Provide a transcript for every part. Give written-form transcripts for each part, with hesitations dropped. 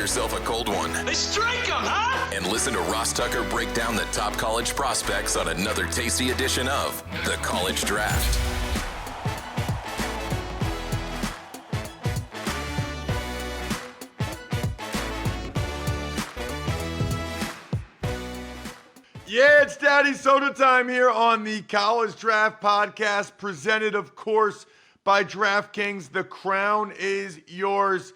yourself a cold one. They strike 'em, huh? And listen to Ross Tucker break down the top college prospects on another tasty edition of The College Draft. Yeah, it's Daddy Soda time here on the College Draft Podcast, presented, of course, by DraftKings. The crown is yours,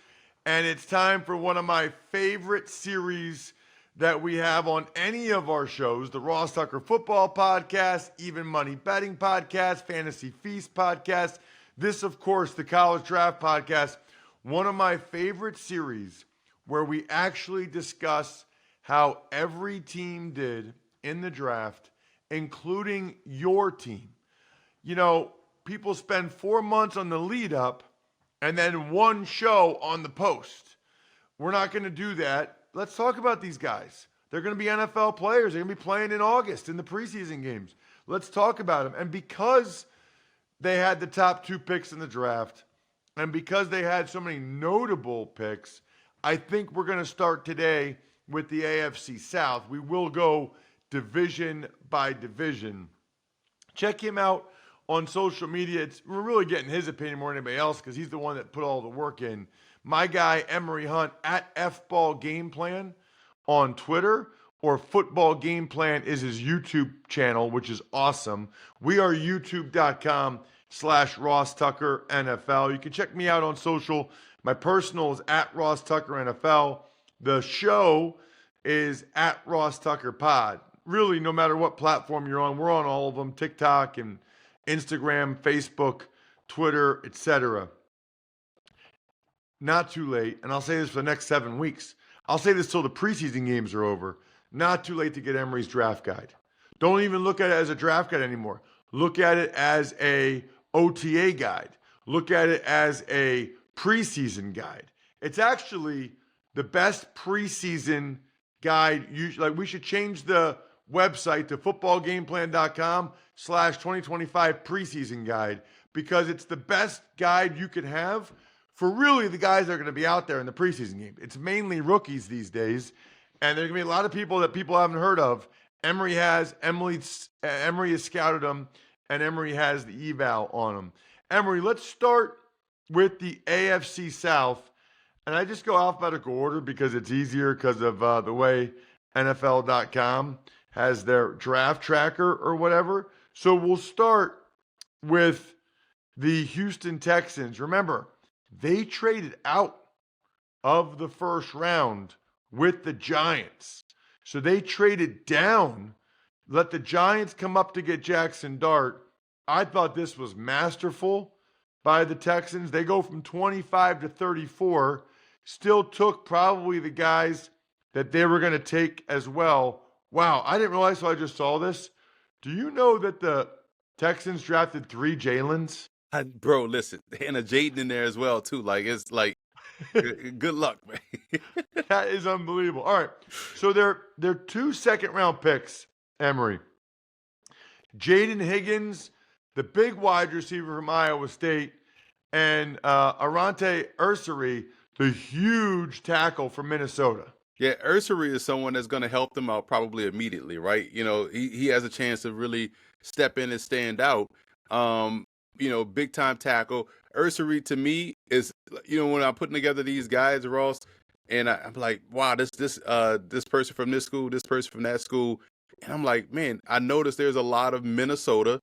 and it's time for one of my favorite series that we have on any of our shows, the Ross Tucker Football Podcast, Even Money Betting Podcast, Fantasy Feast Podcast. This, of course, the College Draft Podcast, one of my favorite series where we actually discuss how every team did in the draft, including your team. You know, people spend 4 months on the lead up and then one show on the post. We're not going to do that. Let's talk about these guys. They're going to be NFL players. They're going to be playing in August in the preseason games. Let's talk about them. And because they had the top 2 picks in the draft, and because they had so many notable picks, I think we're going to start today with the AFC South. We will go division by division. Check him out on social media. We're really getting his opinion more than anybody else because he's the one that put all the work in. My guy, Emory Hunt, at FBall Game Plan on Twitter, or Football Game Plan is his YouTube channel, which is awesome. We are youtube.com/Ross Tucker NFL. You can check me out on social. My personal is at Ross Tucker NFL. The show is at Ross Tucker Pod. Really, no matter what platform you're on, we're on all of them, TikTok and Instagram, Facebook, Twitter, etc. Not too late, and I'll say this for the next 7 weeks. I'll say this till the preseason games are over. Not too late to get Emory's draft guide. Don't even look at it as a draft guide anymore. Look at it as a OTA guide. Look at it as a preseason guide. It's actually the best preseason guide. We should change the website to footballgameplan.com/2025 preseason guide, because it's the best guide you can have for really the guys that are going to be out there in the preseason game. It's mainly rookies these days, and there's going to be a lot of people that people haven't heard of. Emory has scouted them, and Emory has the eval on them. Emory, let's start with the AFC South, and I just go alphabetical order because it's easier because of the way NFL.com has their draft tracker or whatever. So we'll start with the Houston Texans. Remember, they traded out of the first round with the Giants. So they traded down, let the Giants come up to get Jackson Dart. I thought this was masterful by the Texans. They go from 25 to 34, still took probably the guys that they were going to take as well. Wow, I didn't realize, so I just saw this. Do you know that the Texans drafted 3 Jalen's? Bro, listen, and a Jaden in there as well, too. Like, it's like, good luck, man. That is unbelievable. All right, so they're 2 second-round picks, Emory. Jaden Higgins, the big wide receiver from Iowa State, and Arante Ursary, the huge tackle from Minnesota. Yeah, Ursary is someone that's going to help them out probably immediately, right? You know, he has a chance to really step in and stand out. Big time tackle. Ursary to me is, when I'm putting together these guys, Ross, and I'm like, wow, this person from this school, this person from that school, and I'm like, man, I noticed there's a lot of Minnesota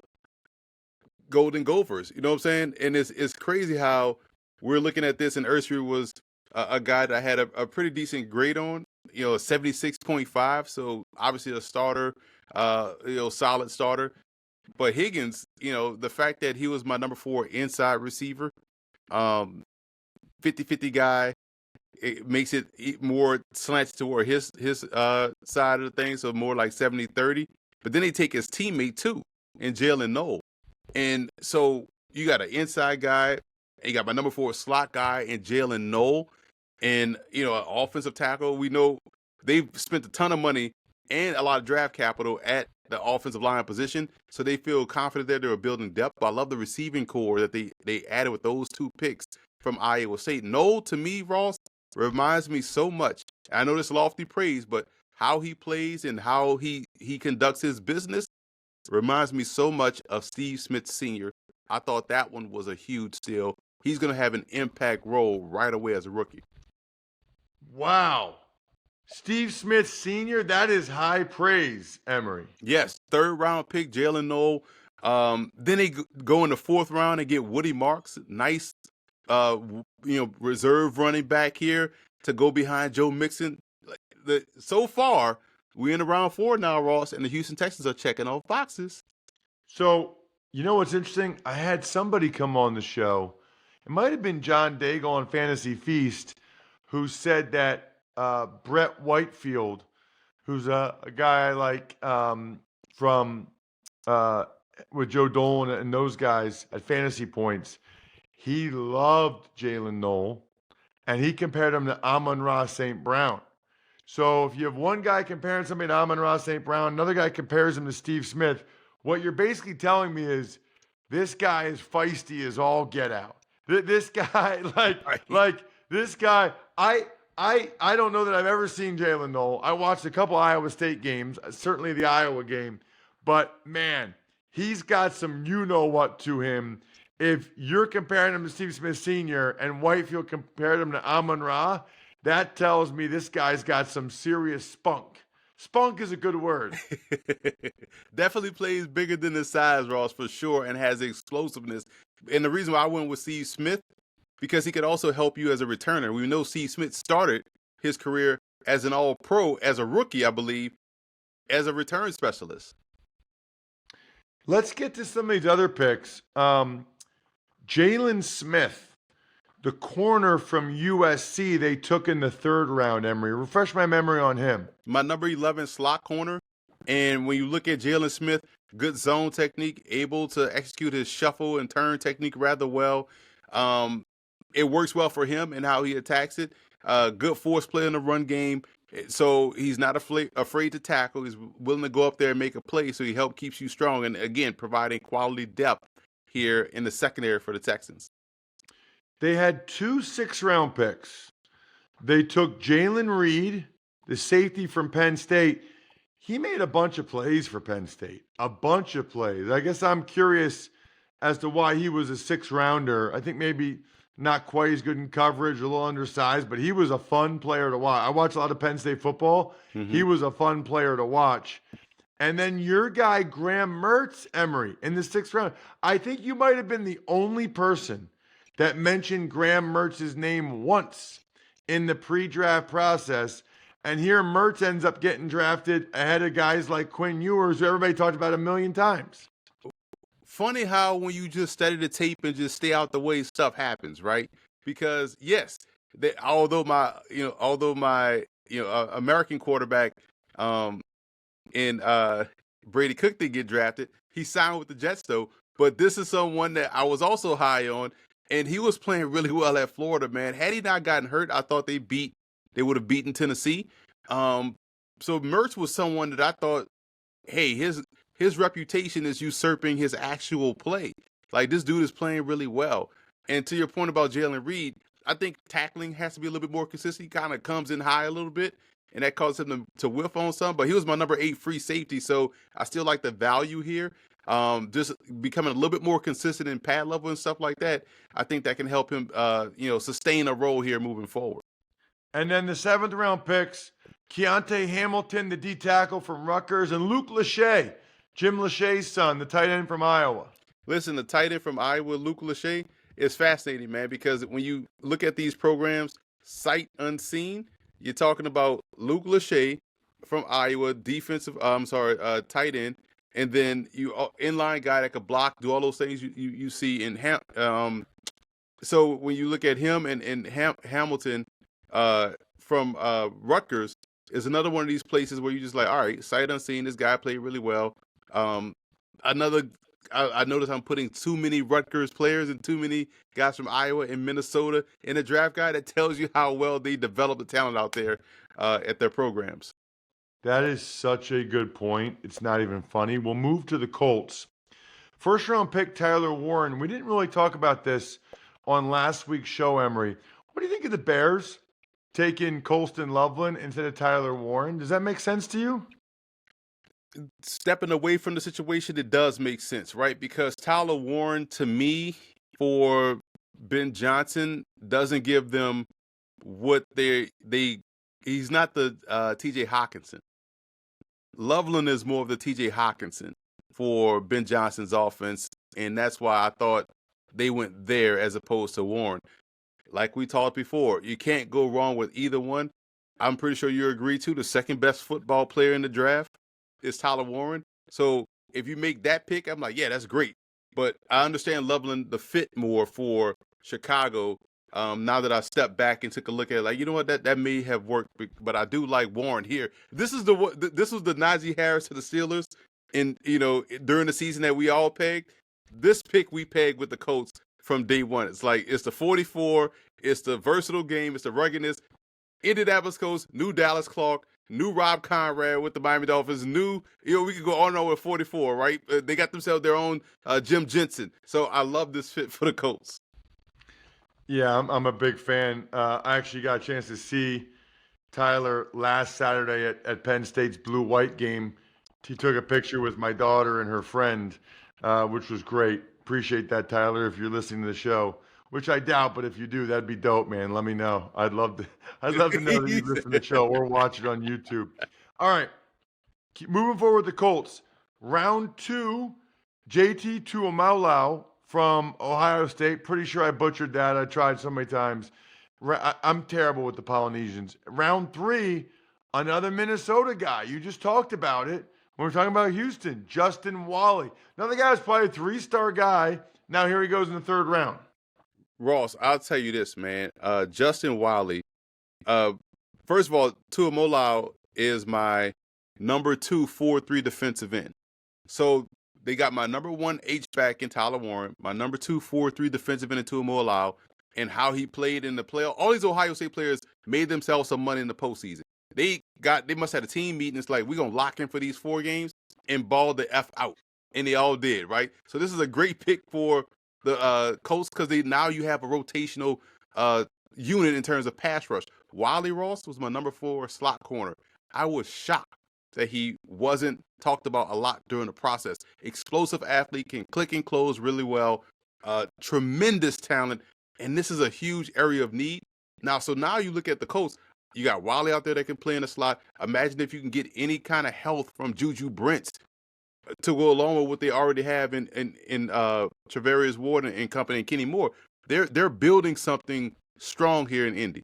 Golden Gophers. You know what I'm saying? And it's crazy how we're looking at this, and Ursary was a guy that I had a pretty decent grade on, 76.5. So obviously a starter, solid starter. But Higgins, the fact that he was my number 4 inside receiver, 50-50 guy, it makes it more slants toward his side of the thing. So more like 70-30. But then they take his teammate too, in Jalen Noel. And so you got an inside guy, and you got my number 4 slot guy in Jalen Noel. And, an offensive tackle, we know they've spent a ton of money and a lot of draft capital at the offensive line position. So they feel confident that they're building depth. But I love the receiving core that they added with those 2 picks from Iowa State. Noel, to me, Ross, reminds me so much. I know this lofty praise, but how he plays and how he conducts his business reminds me so much of Steve Smith Sr. I thought that one was a huge steal. He's going to have an impact role right away as a rookie. Wow. Steve Smith Sr., that is high praise, Emory. Yes, third round pick, Jalen Noel. Then they go in the fourth round and get Woody Marks, nice, reserve running back here to go behind Joe Mixon. So far, we're in round 4 now, Ross, and the Houston Texans are checking off boxes. So, you know what's interesting? I had somebody come on the show. It might have been John Daigle on Fantasy Feast, who said that Brett Whitefield, who's a guy I like from with Joe Dolan and those guys at Fantasy Points, he loved Jalen Noel, and he compared him to Amon-Ra St. Brown. So if you have one guy comparing somebody to Amon-Ra St. Brown, another guy compares him to Steve Smith, what you're basically telling me is this guy is feisty as all get out. This guy, this guy, I don't know that I've ever seen Jalen Noel. I watched a couple Iowa State games, certainly the Iowa game, but man, he's got some you-know-what to him. If you're comparing him to Steve Smith Sr. and Whitefield compared him to Amon-Ra, that tells me this guy's got some serious spunk. Spunk is a good word. Definitely plays bigger than his size, Ross, for sure, and has explosiveness. And the reason why I went with Steve Smith, because he could also help you as a returner. We know Steve Smith started his career as an all-pro, as a rookie, I believe, as a return specialist. Let's get to some of these other picks. Jalen Smith, the corner from USC they took in the 3rd round, Emory. Refresh my memory on him. My number 11 slot corner. And when you look at Jalen Smith, good zone technique, able to execute his shuffle and turn technique rather well. It works well for him and how he attacks it. Good force play in the run game. So he's not afraid to tackle. He's willing to go up there and make a play. So he keeps you strong. And again, providing quality depth here in the secondary for the Texans. They had 2 6th-round picks. They took Jalen Reed, the safety from Penn State. He made a bunch of plays for Penn State. A bunch of plays. I guess I'm curious as to why he was a 6th-rounder. I think maybe not quite as good in coverage, a little undersized, but he was a fun player to watch. I watch a lot of Penn State football. Mm-hmm. He was a fun player to watch. And then your guy, Graham Mertz, Emory, in the 6th round. I think you might have been the only person that mentioned Graham Mertz's name once in the pre-draft process. And here Mertz ends up getting drafted ahead of guys like Quinn Ewers, who everybody talked about a million times. Funny how when you just study the tape and just stay out the way, stuff happens, right? Because yes, although my American quarterback in Brady Cook didn't get drafted, he signed with the Jets though. But this is someone that I was also high on, and he was playing really well at Florida, man. Had he not gotten hurt, I thought they would have beaten Tennessee. So Mertz was someone that I thought, hey, his reputation is usurping his actual play. Like, this dude is playing really well. And to your point about Jalen Reed, I think tackling has to be a little bit more consistent. He kind of comes in high a little bit, and that causes him to whiff on some. But he was my number 8 free safety, so I still like the value here. Just becoming a little bit more consistent in pad level and stuff like that. I think that can help him, sustain a role here moving forward. And then the 7th round picks, Keontae Hamilton, the D tackle from Rutgers, and Luke Lachey, Jim Lachey's son, the tight end from Iowa. Listen, the tight end from Iowa, Luke Lachey, is fascinating, man, because when you look at these programs, sight unseen, you're talking about Luke Lachey from Iowa, tight end, and then you inline guy that could block, do all those things you see in so when you look at him and Hamilton from Rutgers, is another one of these places where you just like, all right, sight unseen, this guy played really well. I noticed I'm putting too many Rutgers players and too many guys from Iowa and Minnesota in the draft guide. That tells you how well they develop the talent out there at their programs. That is such a good point. It's not even funny. We'll move to the Colts. 1st round pick, Tyler Warren. We didn't really talk about this on last week's show, Emory. What do you think of the Bears? taking Colston Loveland instead of Tyler Warren. Does that make sense to you? Stepping away from the situation, it does make sense, right? Because Tyler Warren, to me, for Ben Johnson, doesn't give them what he's not the TJ Hawkinson. Loveland is more of the TJ Hawkinson for Ben Johnson's offense, and that's why I thought they went there as opposed to Warren. Like we talked before, you can't go wrong with either one. I'm pretty sure you agree too. The second best football player in the draft is Tyler Warren. So if you make that pick, I'm like, yeah, that's great. But I understand Loveland the fit more for Chicago. Now that I stepped back and took a look at it, like, you know what, that may have worked, but I do like Warren here. This was the Najee Harris to the Steelers, and during the season that we all pegged. This pick we pegged with the Colts from day one. It's like it's the 44, it's the versatile game, it's the ruggedness. Indianapolis Colts, new Dallas Clark, new Rob Conrad with the Miami Dolphins, we could go on and on with 44, right? They got themselves their own Jim Jensen. So I love this fit for the Colts. Yeah, I'm a big fan. I actually got a chance to see Tyler last Saturday at Penn State's blue-white game. He took a picture with my daughter and her friend, which was great. Appreciate that, Tyler, if you're listening to the show, which I doubt, but if you do, that'd be dope, man. Let me know. I'd love to know that you listen to the show or watch it on YouTube. All right, moving forward with the Colts. Round 2, JT Tuimoloau from Ohio State. Pretty sure I butchered that. I tried so many times. I'm terrible with the Polynesians. Round 3, another Minnesota guy. You just talked about it when we're talking about Houston. Justin Wally. Another guy who's probably a 3-star guy. Now here he goes in the 3rd round. Ross, I'll tell you this, man. Justin Wally. First of all, Tuimoloau is my number 2 4-3 defensive end. So they got my number 1 H-back in Tyler Warren, my number 2 4-3 defensive end in Tuimoloau, and how he played in the playoff. All these Ohio State players made themselves some money in the postseason. They must have a team meeting. It's like, we're going to lock in for these 4 games and ball the F out. And they all did, right? So this is a great pick for the Colts because now you have a rotational unit in terms of pass rush. Wally Ross was my number 4 slot corner. I was shocked that he wasn't talked about a lot during the process. Explosive athlete, can click and close really well. Tremendous talent. And this is a huge area of need. Now you look at the Colts. You got Wally out there that can play in the slot. Imagine if you can get any kind of health from Juju Brents to go along with what they already have in Travarius Ward and company and Kenny Moore. They're building something strong here in Indy.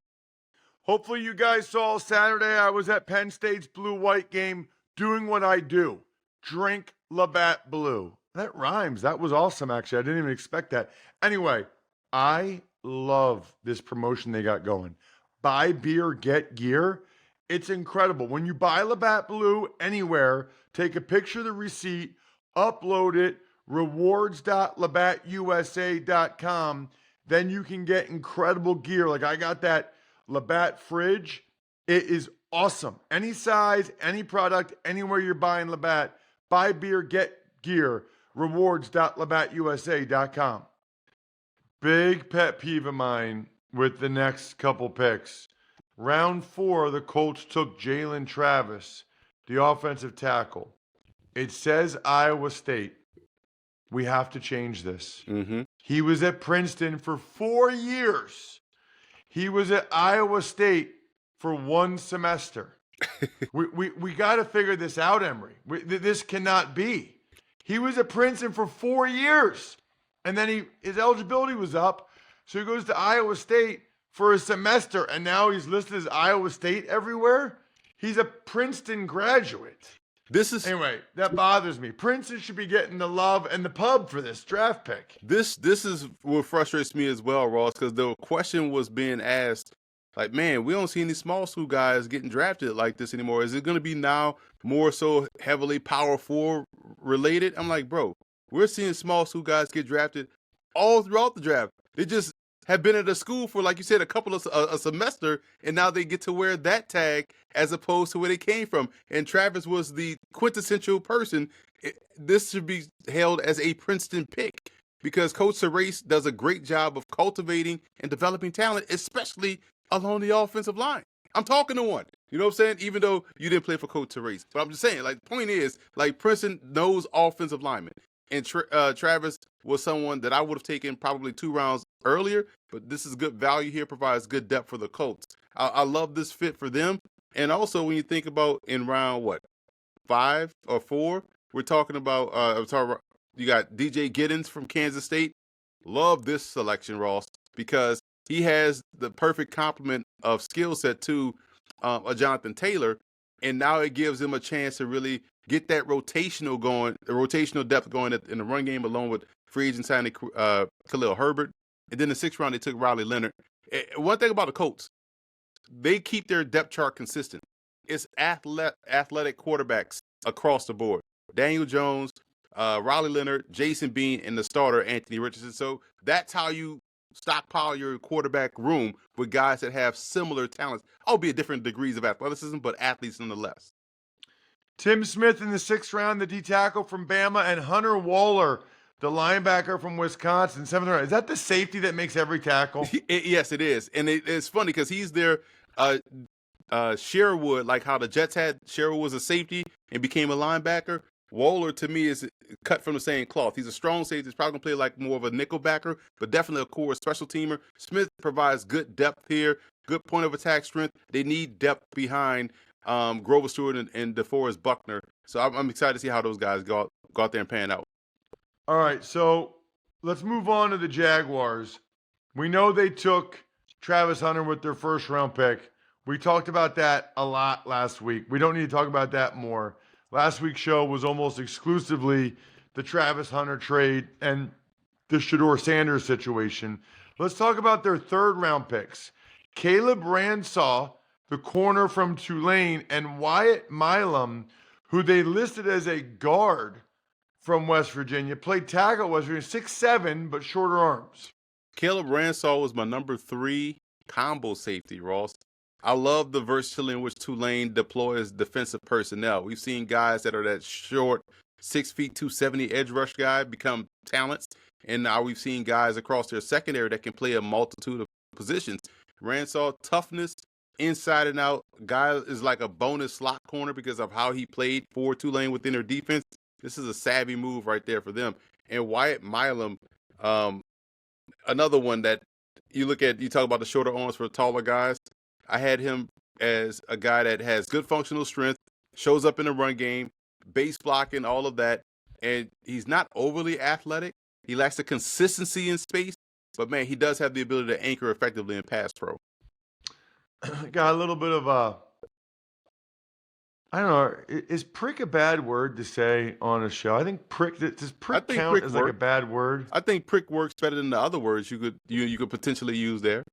Hopefully you guys saw Saturday I was at Penn State's blue-white game doing what I do. Drink Labatt Blue. That rhymes. That was awesome, actually. I didn't even expect that. Anyway, I love this promotion they got going. Buy beer, get gear. It's incredible. When you buy Labatt Blue anywhere, take a picture of the receipt, upload it, rewards.labattusa.com. Then you can get incredible gear. Like I got that Labatt fridge. It is awesome. Any size, any product, anywhere you're buying Labatt, buy beer, get gear, rewards.labattusa.com. Big pet peeve of mine with the next couple picks. Round 4, the Colts took Jalen Travis, the offensive tackle. It says Iowa State. We have to change this. Mm-hmm. He was at Princeton for 4 years. He was at Iowa State for 1 semester. we got to figure this out, Emory. This cannot be. He was at Princeton for 4 years, and then his eligibility was up, so he goes to Iowa State for a semester, and now he's listed as Iowa State everywhere. He's a Princeton graduate. Anyway, that bothers me. Princeton should be getting the love and the pub for this draft pick. This is what frustrates me as well, Ross, because the question was being asked, like, man, we don't see any small school guys getting drafted like this anymore. Is it going to be now more so heavily Power 4 related? I'm like, bro, we're seeing small school guys get drafted all throughout the draft. They just have been at a school for, like you said, a semester, and now they get to wear that tag as opposed to where they came from. And Travis was the quintessential person. This should be hailed as a Princeton pick because Coach Serace does a great job of cultivating and developing talent, especially along the offensive line. I'm talking to one. You know what I'm saying? Even though you didn't play for Coach Therese. But I'm just saying, like, the point is, like, Princeton knows offensive linemen. And Travis was someone that I would have taken probably 2 rounds earlier, but this is good value here, provides good depth for the Colts. I love this fit for them. And also, when you think about in round, 5 or 4, we're talking about, you got DJ Giddens from Kansas State. Love this selection, Ross, because he has the perfect complement of skill set to a Jonathan Taylor, and now it gives him a chance to really get that rotational depth going in the run game, along with free agent signing Khalil Herbert. And then the 6th round, they took Riley Leonard. One thing about the Colts, they keep their depth chart consistent. It's athletic quarterbacks across the board. Daniel Jones, Riley Leonard, Jason Bean, and the starter, Anthony Richardson. So that's how you stockpile your quarterback room with guys that have similar talents, albeit different degrees of athleticism, but athletes nonetheless. Tim Smith in the 6th round, the D tackle from Bama, and Hunter Waller, the linebacker from Wisconsin, 7th round. Is that the safety that makes every tackle? Yes, it is. And it's funny because he's their Sherwood, like how the Jets had Sherwood was a safety and became a linebacker. Waller, to me, is cut from the same cloth. He's a strong safety. He's probably going to play like more of a nickel backer, but definitely a core special teamer. Smith provides good depth here, good point of attack strength. They need depth behind Grover Stewart and DeForest Buckner. So I'm excited to see how those guys go out there and pan out. All right, so let's move on to the Jaguars. We know they took Travis Hunter with their 1st round pick. We talked about that a lot last week. We don't need to talk about that more. Last week's show was almost exclusively the Travis Hunter trade and the Shedeur Sanders situation. Let's talk about their 3rd round picks. Caleb Ransaw, the corner from Tulane, and Wyatt Milam, who they listed as a guard from West Virginia, played tackle at West Virginia, 6'7", but shorter arms. Caleb Ransaw was my number 3 combo safety, Ross. I love the versatility in which Tulane deploys defensive personnel. We've seen guys that are that short, 6 feet, 270 edge rush guy become talents. And now we've seen guys across their secondary that can play a multitude of positions. Ransaw, toughness, inside and out. Guy is like a bonus slot corner because of how he played for Tulane within their defense. This is a savvy move right there for them. And Wyatt Milam, another one that you talk about the shorter arms for taller guys. I had him as a guy that has good functional strength, shows up in the run game, base blocking, all of that. And he's not overly athletic. He lacks the consistency in space, but man, he does have the ability to anchor effectively in pass pro. Got a little bit of I don't know. Is prick a bad word to say on a show? I think prick. Does prick count as like a bad word? I think prick works better than the other words you could potentially use there.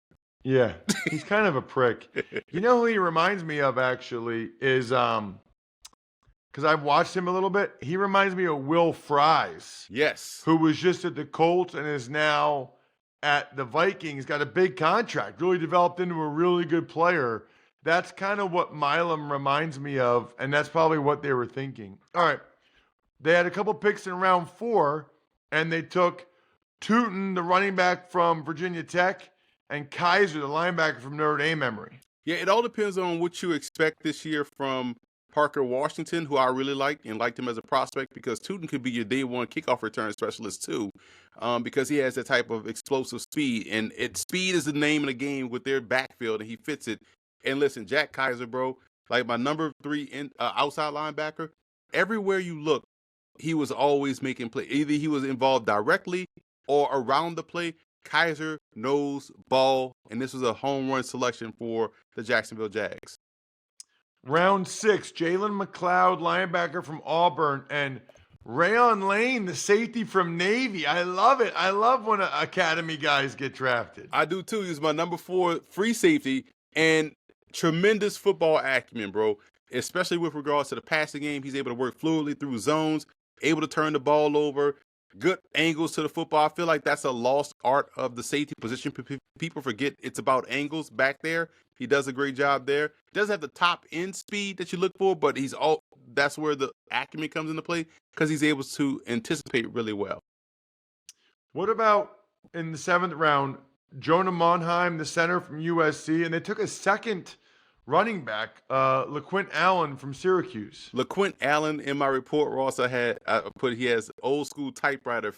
Yeah, he's kind of a prick. You know who he reminds me of actually is because I've watched him a little bit. He reminds me of Will Fries. Yes, who was just at the Colts and is now at the Vikings. Got a big contract. Really developed into a really good player. That's kind of what Milam reminds me of, and that's probably what they were thinking. All right, they had a couple picks in round 4, and they took Tootin, the running back from Virginia Tech, and Kaiser, the linebacker from Notre Dame Emory. Yeah, it all depends on what you expect this year from Parker Washington, who I really liked him as a prospect, because Tootin could be your day one kickoff return specialist too, because he has that type of explosive speed, and speed is the name of the game with their backfield, and he fits it. And listen, Jack Kaiser, bro, like my number 3 outside linebacker, everywhere you look, he was always making play. Either he was involved directly or around the play. Kaiser knows ball, and this was a home run selection for the Jacksonville Jags. Round 6, Jalen McLeod, linebacker from Auburn, and Rayon Lane, the safety from Navy. I love it. I love when academy guys get drafted. I do too. He's my number 4 free safety, and tremendous football acumen, bro, especially with regards to the passing game. He's able to work fluidly through zones, able to turn the ball over, good angles to the football. I feel like that's a lost art of the safety position. People forget it's about angles back there. He does a great job there. Doesn't have the top end speed that you look for, but that's where the acumen comes into play, because he's able to anticipate really well. What about in the 7th round, Jonah Monheim, the center from USC, and they took a second running back, LaQuint Allen from Syracuse. LaQuint Allen, in my report, Ross, I put he has old school typewriter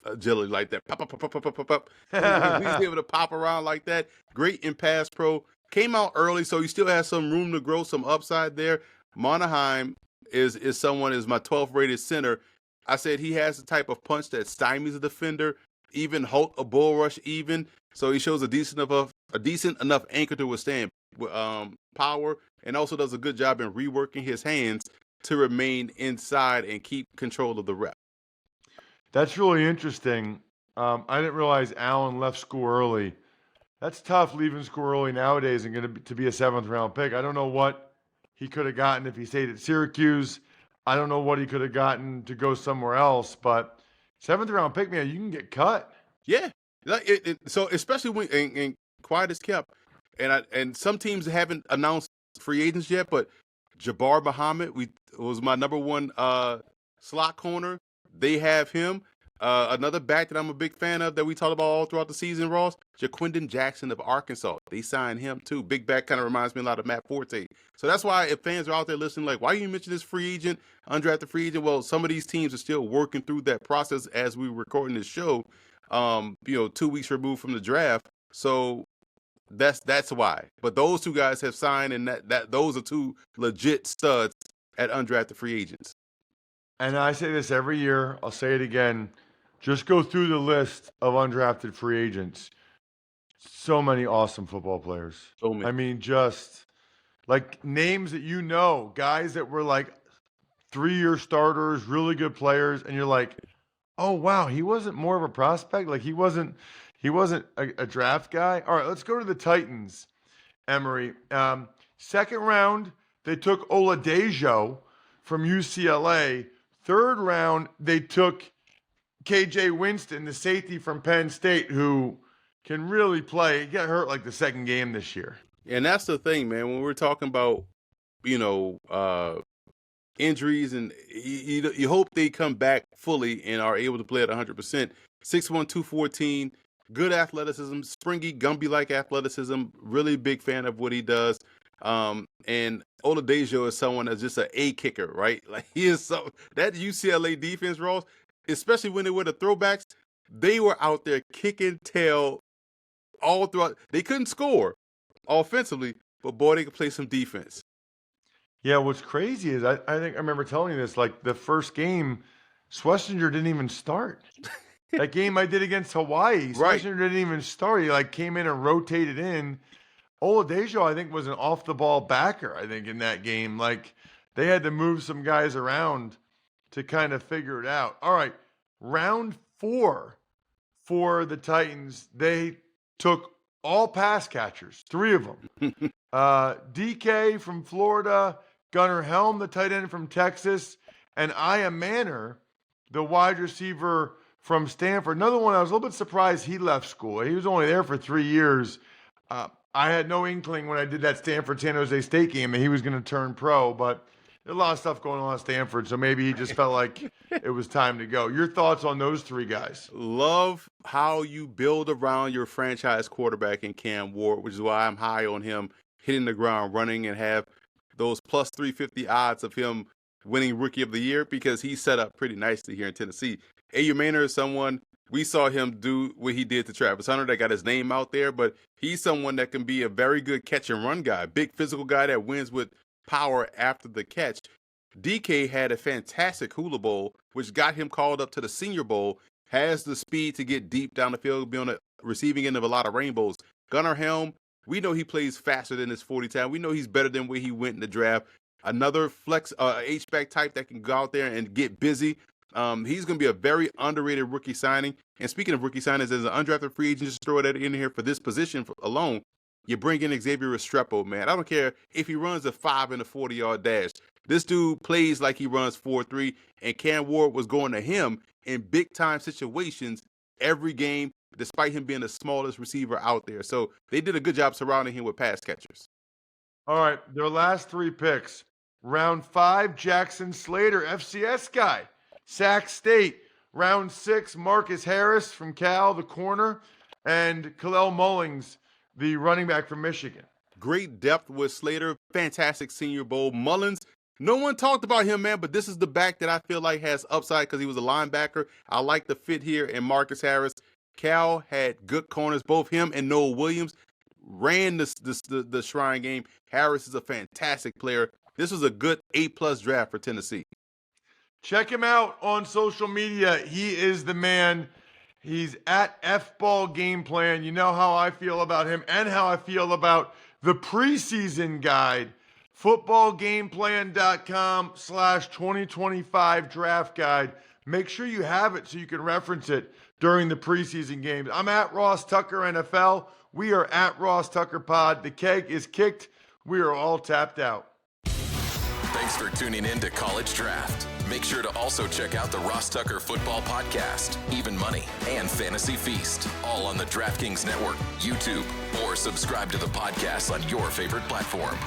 agility like that. Pop, pop, pop, pop, pop, pop, pop. He's able to pop around like that. Great in pass pro. Came out early, so he still has some room to grow, some upside there. Monheim is my 12th rated center. I said he has the type of punch that stymies a defender, even halt a bull rush even. So he shows a decent enough anchor to withstand power, and also does a good job in reworking his hands to remain inside and keep control of the rep. That's really interesting. I didn't realize Allen left school early. That's tough, leaving school early nowadays and going to be a 7th round pick. I don't know what he could have gotten if he stayed at Syracuse. I don't know what he could have gotten to go somewhere else, but 7th round pick, man, you can get cut. Yeah. So especially when and quiet is kept, and some teams haven't announced free agents yet, but Jabbar Muhammad was my number one slot corner. They have him. Another back that I'm a big fan of that we talked about all throughout the season, Ross, Jaquindon Jackson of Arkansas. They signed him too. Big back kind of reminds me a lot of Matt Forte. So that's why if fans are out there listening, like, why you mention this free agent, undrafted free agent? Well, some of these teams are still working through that process as we were recording this show. 2 weeks removed from the draft. So that's why. But those two guys have signed, and that those are two legit studs at undrafted free agents. And I say this every year. I'll say it again. Just go through the list of undrafted free agents. So many awesome football players. So many. I mean, just like names that you know, guys that were like 3-year starters, really good players, and you're like, oh wow, he wasn't more of a prospect. Like he wasn't a draft guy. All right, let's go to the Titans. Emory, 2nd round they took Oladejo from UCLA. 3rd round they took KJ Winston, the safety from Penn State, who can really play. He got hurt like the 2nd game this year. And that's the thing, man. When we're talking about, injuries, and you hope they come back fully and are able to play at 100%. 6'1", 214, good athleticism, springy, Gumby-like athleticism. Really big fan of what he does. And Oladejo is someone that's just an A kicker, right? Like he is that UCLA defense, Ross, especially when they were the throwbacks, they were out there kicking tail all throughout. They couldn't score offensively, but boy, they could play some defense. Yeah, what's crazy is I think I remember telling you this, like the first game, Schlesinger didn't even start. That game I did against Hawaii, Schlesinger didn't even start. He like came in and rotated in. Oladejo, I think, was an off-the-ball backer, I think, in that game. Like, they had to move some guys around to kind of figure it out. All right, round 4 for the Titans, they took all pass catchers, 3 of them. DK from Florida, Gunnar Helm, the tight end from Texas, and Aya Manor, the wide receiver from Stanford. Another one, I was a little bit surprised he left school. He was only there for 3 years. I had no inkling when I did that Stanford-San Jose State game that he was going to turn pro, but there's a lot of stuff going on at Stanford, so maybe he just felt like it was time to go. Your thoughts on those 3 guys? Love how you build around your franchise quarterback in Cam Ward, which is why I'm high on him hitting the ground running and have those plus 350 odds of him winning Rookie of the Year, because he's set up pretty nicely here in Tennessee. Aya Manor is someone, we saw him do what he did to Travis Hunter that got his name out there, but he's someone that can be a very good catch and run guy, big physical guy that wins with power after the catch. DK had a fantastic Hula Bowl, which got him called up to the Senior Bowl, has the speed to get deep down the field, be on the receiving end of a lot of rainbows. Gunnar Helm, we know he plays faster than his 40 time. We know he's better than where he went in the draft. Another flex, H-back type that can go out there and get busy. He's going to be a very underrated rookie signing. And speaking of rookie signings, as an undrafted free agent, just throw that in here for this position alone, you bring in Xavier Restrepo, man. I don't care if he runs a 5 and a 40-yard dash. This dude plays like he runs 4.3, and Cam Ward was going to him in big-time situations every game, despite him being the smallest receiver out there. So they did a good job surrounding him with pass catchers. All right, their last 3 picks. Round 5, Jackson Slater, FCS guy, Sac State. Round 6, Marcus Harris from Cal, the corner. and Khalil Mullings, the running back from Michigan. Great depth with Slater. Fantastic Senior Bowl. Mullins, no one talked about him, man, but this is the back that I feel like has upside because he was a linebacker. I like the fit here in Marcus Harris. Cal had good corners. Both him and Noah Williams ran the Shrine game. Harris is a fantastic player. This was a good A+ draft for Tennessee. Check him out on social media. He is the man. He's at F-Ball Game Plan. You know how I feel about him and how I feel about the preseason guide. Footballgameplan.com/2025 draft guide. Make sure you have it so you can reference it during the preseason games. I'm at Ross Tucker NFL. We are at Ross Tucker Pod. The keg is kicked. We are all tapped out. Thanks for tuning in to College Draft. Make sure to also check out the Ross Tucker Football Podcast, Even Money, and Fantasy Feast, all on the DraftKings Network, YouTube, or subscribe to the podcast on your favorite platform.